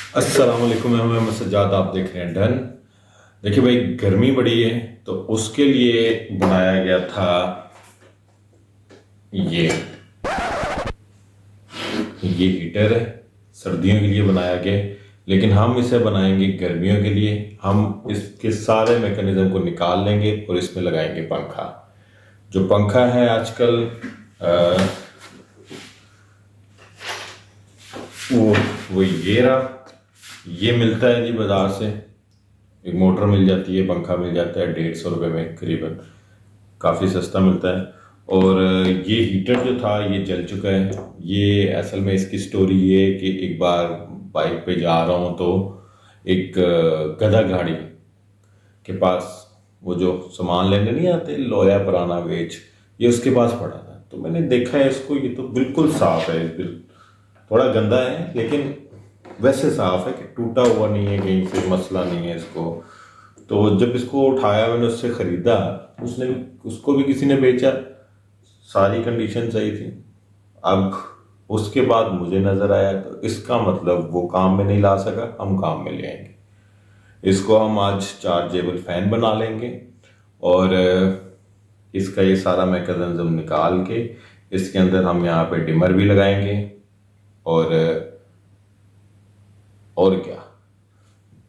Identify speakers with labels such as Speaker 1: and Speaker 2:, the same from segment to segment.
Speaker 1: अस्सलाम वालेकुम, मैं मोहम्मद सज्जाद। आप देख रहे हैं डन। देखिए भाई, गर्मी बड़ी है तो उसके लिए बनाया गया था ये ये हीटर है। सर्दियों के लिए बनाया गया है, लेकिन हम इसे बनाएंगे गर्मियों के लिए। हम इसके सारे मैकेनिज्म को निकाल लेंगे और इसमें लगाएंगे पंखा। जो पंखा है आजकल अ, वो वो ये रहा। ये मिलता है जी बाजार से। एक मोटर मिल जाती है, पंखा मिल जाता है 150 रुपये में करीबन। काफ़ी सस्ता मिलता है। और ये हीटर जो था ये जल चुका है। ये असल में इसकी स्टोरी ये है कि एक बार बाइक पे जा रहा हूँ तो एक गधा गाड़ी के पास वो जो सामान लेने नहीं आते, लोया पुराना वेच, ये उसके पास पड़ा था। तो मैंने देखा है इसको, ये तो बिल्कुल साफ है। थोड़ा गंदा है लेकिन वैसे साफ है कि टूटा हुआ नहीं है, कहीं से मसला नहीं है इसको। तो जब इसको उठाया, मैंने उससे ख़रीदा, उसने उसको भी किसी ने बेचा, सारी कंडीशन सही थी। अब उसके बाद मुझे नज़र आया तो इसका मतलब वो काम में नहीं ला सका, हम काम में ले आएंगे इसको। हम आज चार्जेबल फ़ैन बना लेंगे और इसका ये सारा मैकेनिज्म निकाल के इसके अंदर हम यहाँ पे डिमर भी लगाएंगे। और क्या,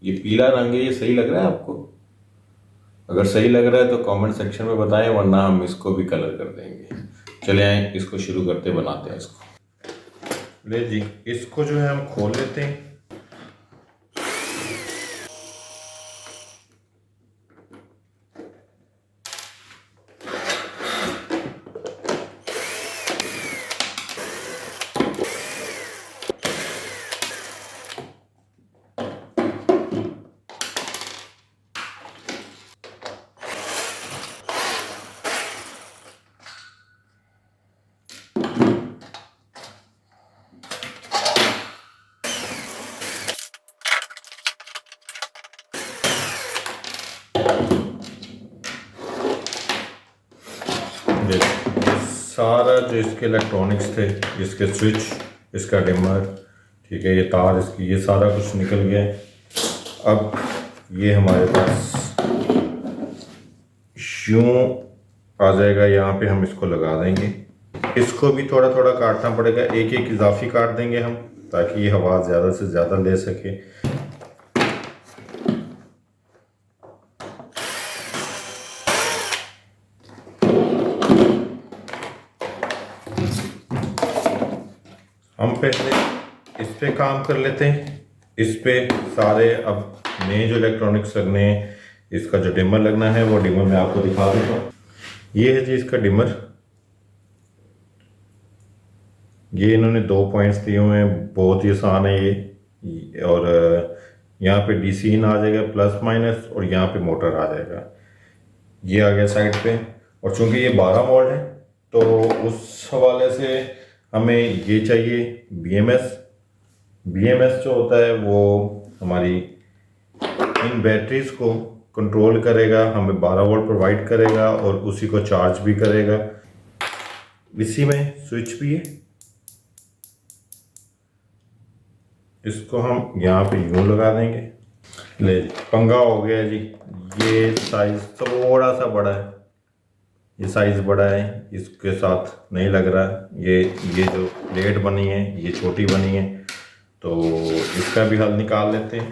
Speaker 1: ये पीला रंग है, ये सही लग रहा है आपको? अगर सही लग रहा है तो कमेंट सेक्शन में बताएं, वरना हम इसको भी कलर कर देंगे। चले आए, इसको शुरू करते, बनाते हैं इसको। ले जी, इसको जो है हम खोल लेते हैं। देखो, सारा जो इसके इलेक्ट्रॉनिक्स थे, इसके स्विच, इसका डिमर, ठीक है, ये तार इसकी, ये सारा कुछ निकल गया है। अब ये हमारे पास यूँ आ जाएगा, यहाँ पे हम इसको लगा देंगे। इसको भी थोड़ा थोड़ा काटना पड़ेगा, एक एक इजाफी काट देंगे हम, ताकि ये हवा ज़्यादा से ज़्यादा ले सके। हम पहले इस पे काम कर लेते हैं। इस पे सारे अब नए जो इलेक्ट्रॉनिक्स लगने हैं, इसका जो डिमर लगना है वो डिमर मैं आपको दिखा देता हूँ। ये है जी इसका डिमर। ये इन्होंने 2 पॉइंट्स दिए हुए हैं, बहुत ही आसान है ये। और यहाँ पे डीसी इन आ जाएगा प्लस माइनस, और यहाँ पे मोटर आ जाएगा। ये आ गया साइड पे। और चूंकि ये 12 वोल्ट है तो उस हवाले से हमें ये चाहिए बीएमएस। बीएमएस जो होता है वो हमारी इन बैटरीज को कंट्रोल करेगा, हमें 12 वोल्ट प्रोवाइड करेगा और उसी को चार्ज भी करेगा। इसी में स्विच भी है, इसको हम यहाँ पे यूँ लगा देंगे। ले जी, पंगा हो गया जी। ये साइज़ थोड़ा सा बड़ा है, ये साइज़ बड़ा है, इसके साथ नहीं लग रहा। ये जो प्लेट बनी है ये छोटी बनी है, तो इसका भी हल निकाल लेते हैं।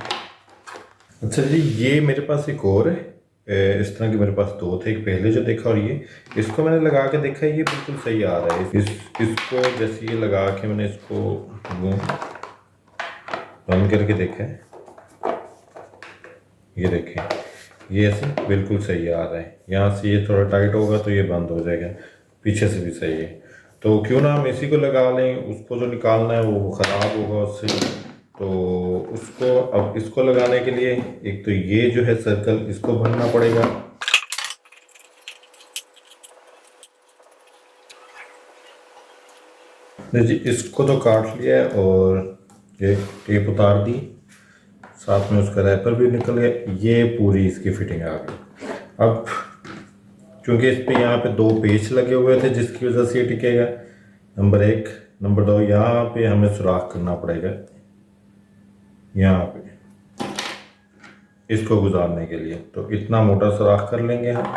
Speaker 1: अच्छा जी, ये मेरे पास एक और है। इस तरह के मेरे पास दो थे, एक पहले जो देखा और ये। इसको मैंने लगा के देखा, ये बिल्कुल सही आ रहा है। इसको जैसे ये लगा के मैंने इसको बंद करके देखा है, ये देखें, ये ऐसे बिल्कुल सही आ रहा है। यहाँ से ये थोड़ा टाइट होगा तो ये बंद हो जाएगा, पीछे से भी सही है। तो क्यों ना हम इसी को लगा लें, उसको जो निकालना है वो ख़राब होगा उससे। तो उसको, अब इसको लगाने के लिए एक तो ये जो है सर्कल, इसको भरना पड़ेगा। जी, इसको तो काट लिया है और ये टेप उतार दी, साथ में उसका रैपर भी निकल गया। ये पूरी इसकी फिटिंग आ गई। अब क्योंकि इस पे यहाँ पे 2 पेच लगे हुए थे जिसकी वजह से ये टिकेगा, नंबर 1। नंबर 2, यहाँ पे हमें सुराख करना पड़ेगा। यहाँ पे इसको गुजारने के लिए, तो इतना मोटा सुराख कर लेंगे हम।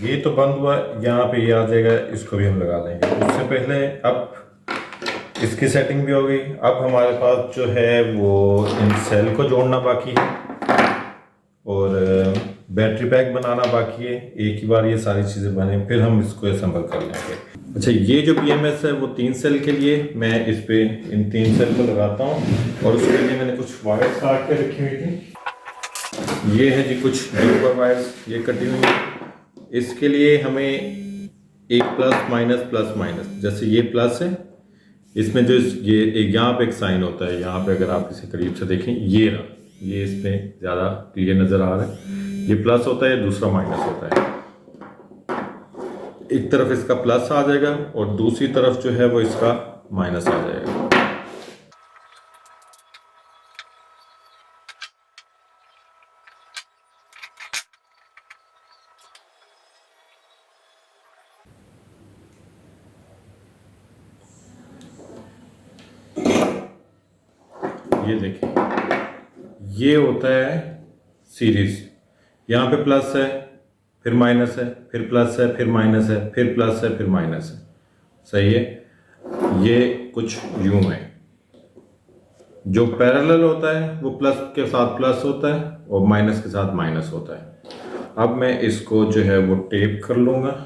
Speaker 1: ये तो बंद हुआ, यहाँ पे ये आ जाएगा, इसको भी हम लगा लेंगे। उससे पहले अब इसकी सेटिंग भी हो गई। अब हमारे पास जो है वो इन सेल को जोड़ना बाकी है और बैटरी पैक बनाना बाकी है। एक ही बार ये सारी चीज़ें बने फिर हम इसको असेंबल कर लेंगे। अच्छा, ये जो BMS है वो 3 सेल के लिए, मैं इस पे इन 3 सेल को लगाता हूँ और उसके लिए मैंने कुछ वायर्स काट के रखी हुई थी। ये है जी कुछ ड्यूबर वायर्स, ये कटी हुई है। इसके लिए हमें एक प्लस माइनस, जैसे ये प्लस है, इसमें जो ये एक यहाँ पे एक साइन होता है, यहाँ पे अगर आप इसे करीब से देखें, ये रहा, ये इसमें ज़्यादा क्लियर नज़र आ रहा है। ये प्लस होता है, दूसरा माइनस होता है। एक तरफ इसका प्लस आ जाएगा और दूसरी तरफ जो है वो इसका माइनस आ जाएगा। ये देखिए, ये होता है सीरीज। यहाँ पे प्लस है, फिर माइनस है, फिर प्लस है, फिर माइनस है, फिर प्लस है, फिर माइनस है। सही है। ये कुछ यूं है। जो पैरेलल होता है वो प्लस के साथ प्लस होता है और माइनस के साथ माइनस होता है। अब मैं इसको जो है वो टेप कर लूँगा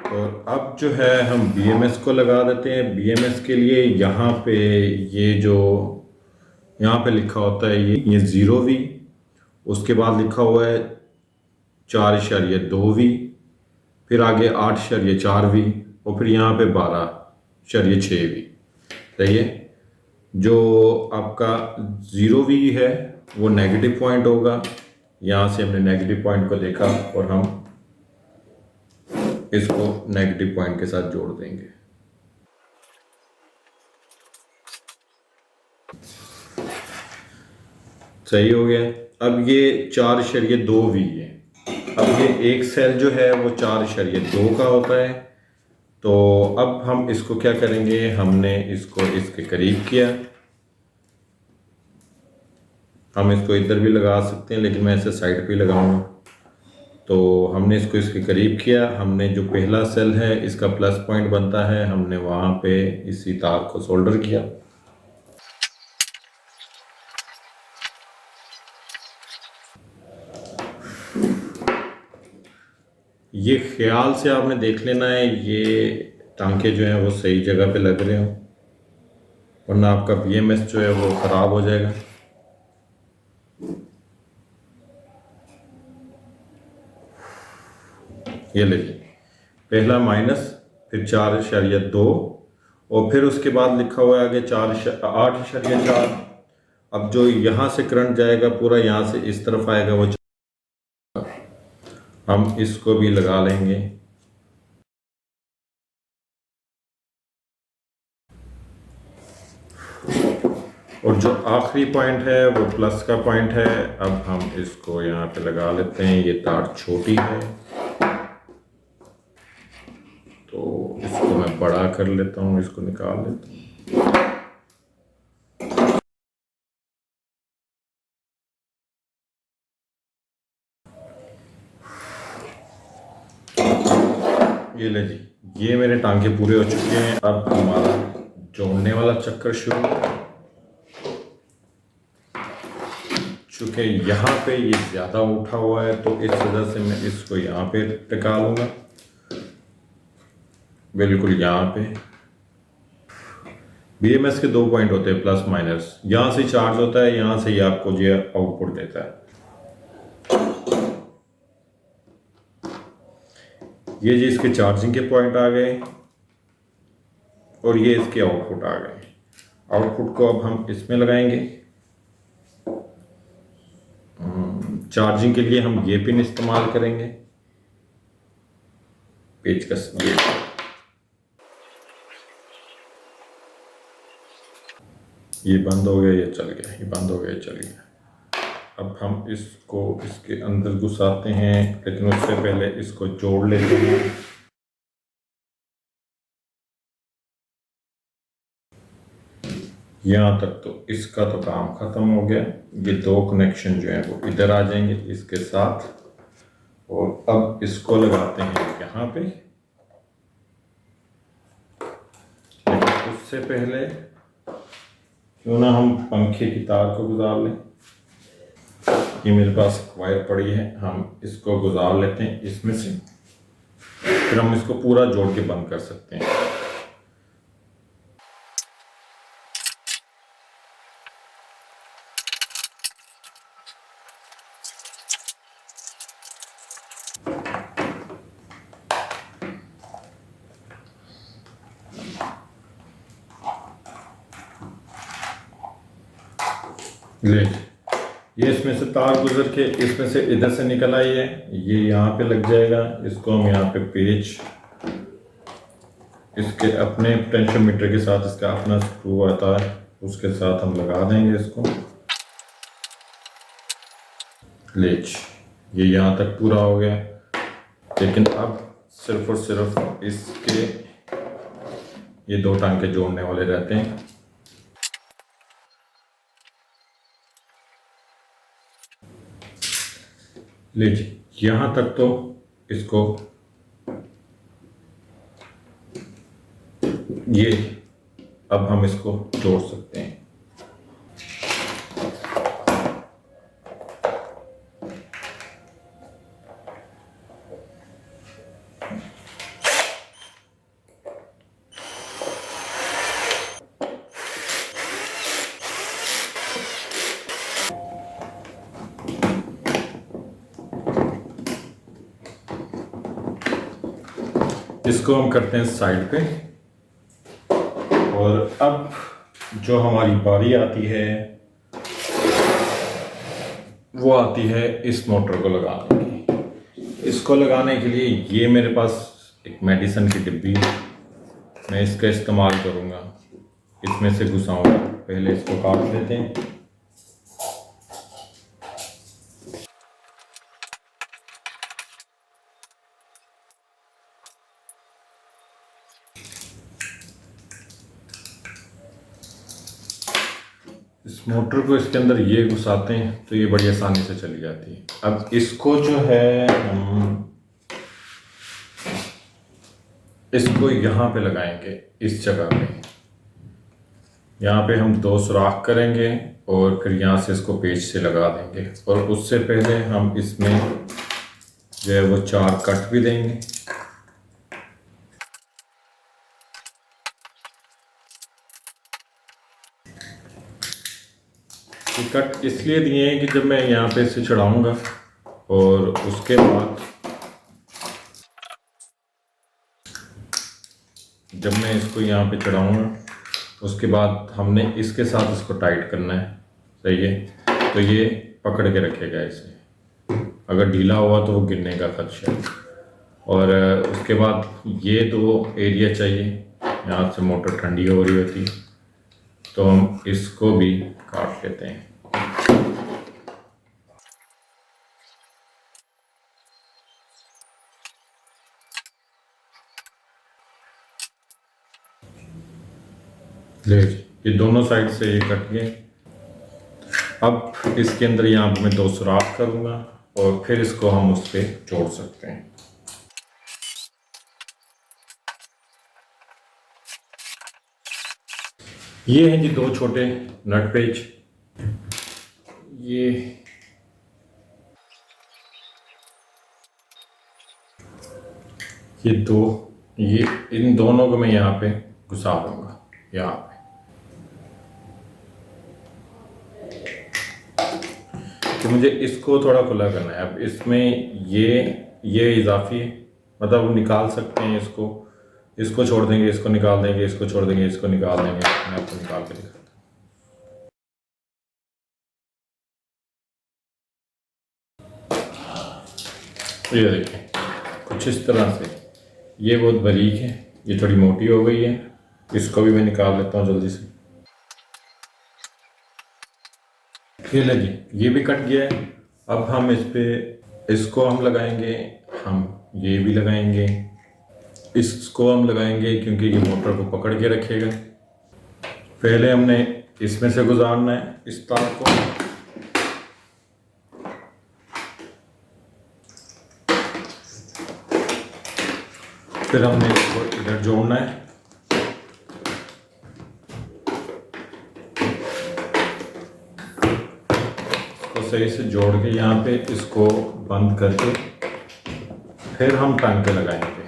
Speaker 1: और अब जो है हम BMS को लगा देते हैं। BMS के लिए यहाँ पे ये जो यहाँ पे लिखा होता है ये 0V, उसके बाद लिखा हुआ है 4.2V, फिर आगे 8.4V और फिर यहाँ पे 12.6V। सही है। जो आपका 0V है वो नेगेटिव पॉइंट होगा। यहाँ से हमने नेगेटिव पॉइंट को देखा और हम इसको नेगेटिव पॉइंट के साथ जोड़ देंगे। सही हो गया। अब ये 4.2V है। अब ये एक सेल जो है वो 4.2 का होता है। तो अब हम इसको क्या करेंगे, हमने इसको इसके करीब किया। हम इसको इधर भी लगा सकते हैं लेकिन मैं इसे साइड पे लगाऊंगा। तो हमने इसको इसके करीब किया। हमने जो पहला सेल है इसका प्लस पॉइंट बनता है, हमने वहाँ पे इसी तार को सोल्डर किया। ये ख्याल से आपने देख लेना है ये टांके जो हैं वो सही जगह पे लग रहे हो, वरना आपका BMS जो है वो ख़राब हो जाएगा। ये लीजिए, पहला माइनस, फिर 4.2 और फिर उसके बाद लिखा हुआ है आगे 8.4। अब जो यहाँ से करंट जाएगा पूरा यहाँ से इस तरफ आएगा, वो हम इसको भी लगा लेंगे। और जो आखिरी पॉइंट है वो प्लस का पॉइंट है। अब हम इसको यहाँ पे लगा लेते हैं। ये तार छोटी है तो इसको मैं बड़ा कर लेता हूँ, इसको निकाल लेता हूँ। ये ले जी, ये मेरे टांके पूरे हो चुके हैं। अब हमारा जोड़ने वाला चक्कर शुरू। चूँकि यहाँ पे ये ज़्यादा उठा हुआ है तो इस वजह से मैं इसको यहाँ पे टिका लूँगा, बिल्कुल यहाँ पे। BMS के 2 पॉइंट होते हैं, प्लस माइनस। यहाँ से चार्ज होता है, यहाँ से ये आपको जो आउटपुट देता है। ये जी इसके चार्जिंग के पॉइंट आ गए और ये इसके आउटपुट आ गए। आउटपुट को अब हम इसमें लगाएंगे। चार्जिंग के लिए हम ये पिन इस्तेमाल करेंगे, पेचकस ये। ये बंद हो गया, ये चल गया, ये बंद हो गया, ये चल गया। अब हम इसको इसके अंदर घुसाते हैं, लेकिन उससे पहले इसको जोड़ लेते हैं। यहाँ तक तो इसका तो काम ख़त्म हो गया। ये दो कनेक्शन जो हैं वो इधर आ जाएंगे इसके साथ, और अब इसको लगाते हैं यहाँ पे। लेकिन उससे पहले क्यों ना हम पंखे की तार को गुजार लें। ये मेरे पास वायर पड़ी है, हम इसको गुजार लेते हैं इसमें से, फिर हम इसको पूरा जोड़ के बंद कर सकते हैं। ले, ये इसमें से तार गुजर के इसमें से इधर से निकल आई है, ये यहाँ पे लग जाएगा। इसको हम यहाँ पे पेच इसके अपने पोटेंशियोमीटर के साथ, इसका अपना स्क्रू आता है, उसके साथ हम लगा देंगे इसको। लेच, ये यहाँ तक पूरा हो गया। लेकिन अब सिर्फ और सिर्फ इसके ये दो टांके जोड़ने वाले रहते हैं। लीजिए, यहाँ तक तो इसको ये अब हम इसको जोड़ सकते हैं। इसको हम करते हैं साइड पे, और अब जो हमारी बारी आती है वो आती है इस मोटर को लगाने की। इसको लगाने के लिए ये मेरे पास एक मेडिसिन की डिब्बी है, मैं इसका इस्तेमाल करूँगा, इसमें से घुसाऊँगा। पहले इसको काट लेते हैं। इस मोटर को इसके अंदर ये घुसाते हैं तो ये बड़ी आसानी से चली जाती है। अब इसको जो है हम इसको यहाँ पे लगाएंगे, इस जगह पे। यहाँ पे हम दो सुराख करेंगे और फिर यहाँ से इसको पेच से लगा देंगे, और उससे पहले हम इसमें जो है वो 4 कट भी देंगे। ये कट इसलिए दिए हैं कि जब मैं यहाँ पे इसे चढ़ाऊँगा और उसके बाद जब मैं इसको यहाँ पे चढ़ाऊँगा उसके बाद हमने इसके साथ इसको टाइट करना है, सही है। तो ये पकड़ के रखेगा इसे, अगर ढीला हुआ तो वो गिरने का खदशा है। और उसके बाद ये दो एरिया चाहिए, यहाँ से मोटर ठंडी हो रही होती है, तो हम इसको भी काट लेते हैं। ले, ये दोनों साइड से ये कट गए। अब इसके अंदर यहाँ पर मैं 2 सुराख करूँगा और फिर इसको हम उस पर जोड़ सकते हैं। ये हैं जी 2 छोटे नट पेच। ये 2, ये इन दोनों को मैं यहाँ पे घुसा दूंगा, यहाँ पे। तो मुझे इसको थोड़ा खुला करना है। अब इसमें ये इजाफी है, मतलब निकाल सकते हैं इसको छोड़ देंगे, इसको निकाल देंगे, इसको छोड़ देंगे, इसको निकाल देंगे। मैं आपको निकाल के दिखाता हूँ। ये देखिए कुछ इस तरह से, ये बहुत बारीक है, ये थोड़ी मोटी हो गई है, इसको भी मैं निकाल लेता हूँ जल्दी से। ये लगे, ये भी कट गया है। अब हम इस पे इसको हम लगाएंगे, हम ये भी लगाएंगे, इसको हम लगाएंगे क्योंकि ये मोटर को पकड़ के रखेगा। पहले हमने इसमें से गुजारना है इस तार को, फिर हमने इसको इधर जोड़ना है। इसको सही से जोड़ के यहाँ पे इसको बंद करके फिर हम टांके लगाएंगे।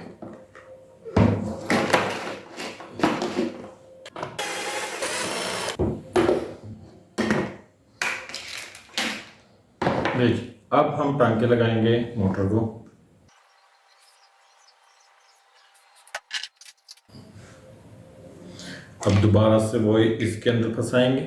Speaker 1: देखिए, अब हम टांके लगाएंगे मोटर को। अब दोबारा से वो इसके अंदर फंसाएंगे।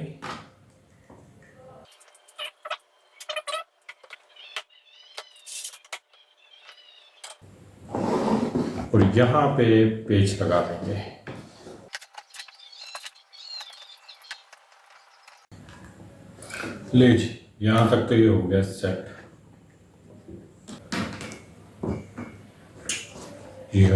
Speaker 1: और यहाँ पे पेच लगा देंगे। ले जी, यहाँ तक तो ये हो गया सेट। ये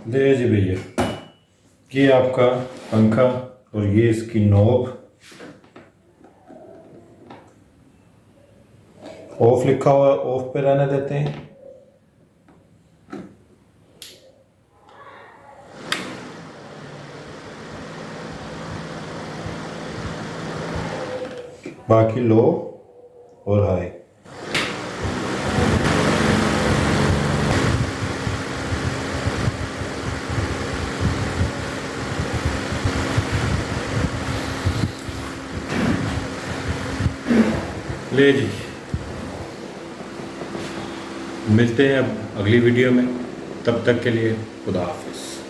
Speaker 1: ले जी भैया, ये आपका पंखा और ये इसकी नॉब। ऑफ लिखा हुआ है, ऑफ पे रहने देते हैं। बाकी लो और हाई। ले जी, मिलते हैं अब अगली वीडियो में, तब तक के लिए खुदा हाफिज़।